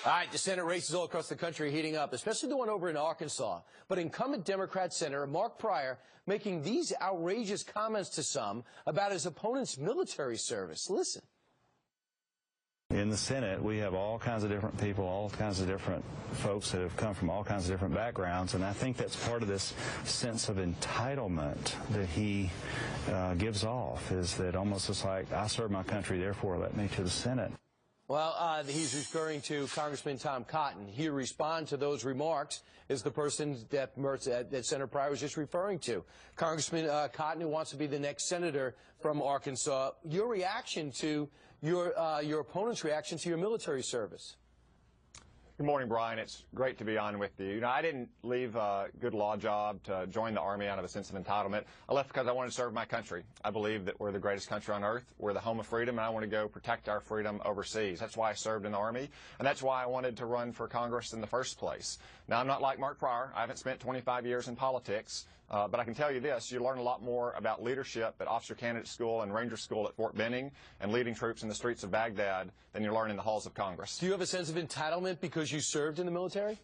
All right, the Senate races all across the country heating up, especially the one over in Arkansas. But incumbent Democrat Senator Mark Pryor making these outrageous comments to some about his opponent's military service. Listen. In the Senate, we have all kinds of different people, all kinds of different folks that have come from all kinds of different backgrounds, and I think that's part of this sense of entitlement that he gives off, is that almost it's like, I serve my country, therefore let me to the Senate. Well, he's referring to Congressman Tom Cotton. He respond to those remarks is the person that Senator Pryor was just referring to. Congressman Cotton, who wants to be the next senator from Arkansas. Your reaction to your opponent's reaction to your military service? Good morning, Brian. It's great to be on with you. You know, I didn't leave a good law job to join the Army out of a sense of entitlement. I left because I wanted to serve my country. I believe that we're the greatest country on earth. We're the home of freedom, and I want to go protect our freedom overseas. That's why I served in the Army, and that's why I wanted to run for Congress in the first place. Now, I'm not like Mark Pryor. I haven't spent 25 years in politics, but I can tell you this. You learn a lot more about leadership at Officer Candidate School and Ranger School at Fort Benning and leading troops in the streets of Baghdad than you learn in the halls of Congress. Do you have a sense of entitlement because you served in the military?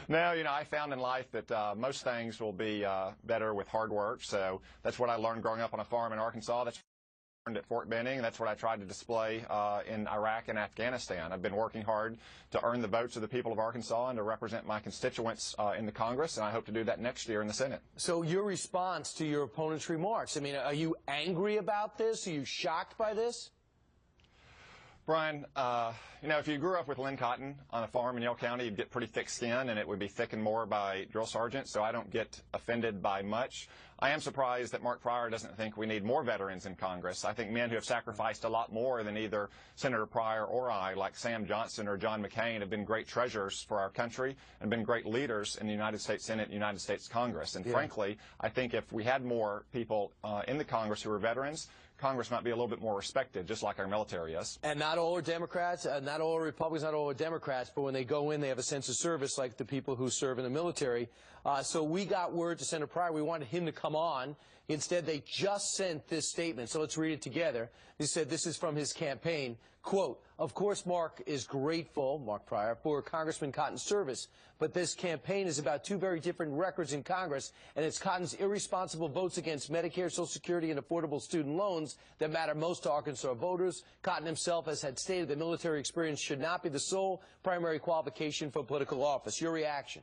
No, you know, I found in life that most things will be better with hard work. So that's what I learned growing up on a farm in Arkansas. That's what I learned at Fort Benning. That's what I tried to display in Iraq and Afghanistan. I've been working hard to earn the votes of the people of Arkansas and to represent my constituents in the Congress, and I hope to do that next year in the Senate. So your response to your opponent's remarks, I mean, are you angry about this? Are you shocked by this? Brian, you know, if you grew up with Lynn Cotton on a farm in Yell County, you'd get pretty thick skin, and it would be thickened more by drill sergeants, so I don't get offended by much. I am surprised that Mark Pryor doesn't think we need more veterans in Congress. I think men who have sacrificed a lot more than either Senator Pryor or I, like Sam Johnson or John McCain, have been great treasures for our country and been great leaders in the United States Senate and United States Congress. And frankly, I think if we had more people in the Congress who are veterans, Congress might be a little bit more respected, just like our military is. And not all are Democrats, not all are Republicans, not all are Democrats, but when they go in, they have a sense of service like the people who serve in the military. So we got word to Senator Pryor. We wanted him to come on. Instead, they just sent this statement. So let's read it together. He said this is from his campaign. Quote, of course, Mark is grateful, Mark Pryor, for Congressman Cotton's service, but this campaign is about two very different records in Congress, and it's Cotton's irresponsible votes against Medicare, Social Security, and affordable student loans that matter most to Arkansas voters. Cotton himself has had stated that military experience should not be the sole primary qualification for political office. Your reaction?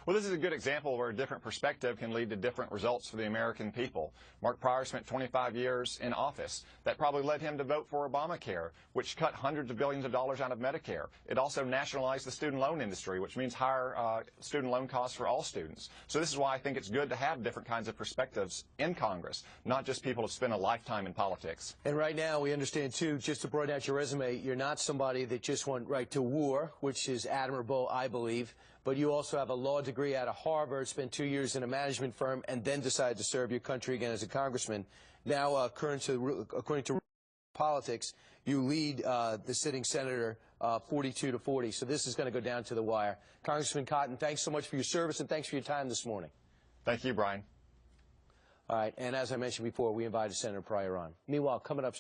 Well, this is a good example where a different perspective can lead to different results for the American people. Mark Pryor spent 25 years in office. That probably led him to vote for Obamacare, which cut hundreds of billions of dollars out of Medicare. It also nationalized the student loan industry, which means higher student loan costs for all students. So this is why I think it's good to have different kinds of perspectives in Congress, not just people who've spent a lifetime in politics. And right now, we understand, too, just to broaden out your resume, you're not somebody that just went right to war, which is admirable, I believe, but you also have a law degree out of Harvard, spent 2 years in a management firm, and then decided to serve your country again as a congressman. Now, according to politics, you lead the sitting senator 42-40, so this is going to go down to the wire. Congressman Cotton, thanks so much for your service, and thanks for your time this morning. Thank you, Brian. All right, and as I mentioned before, we invited Senator Pryor on. Meanwhile, coming up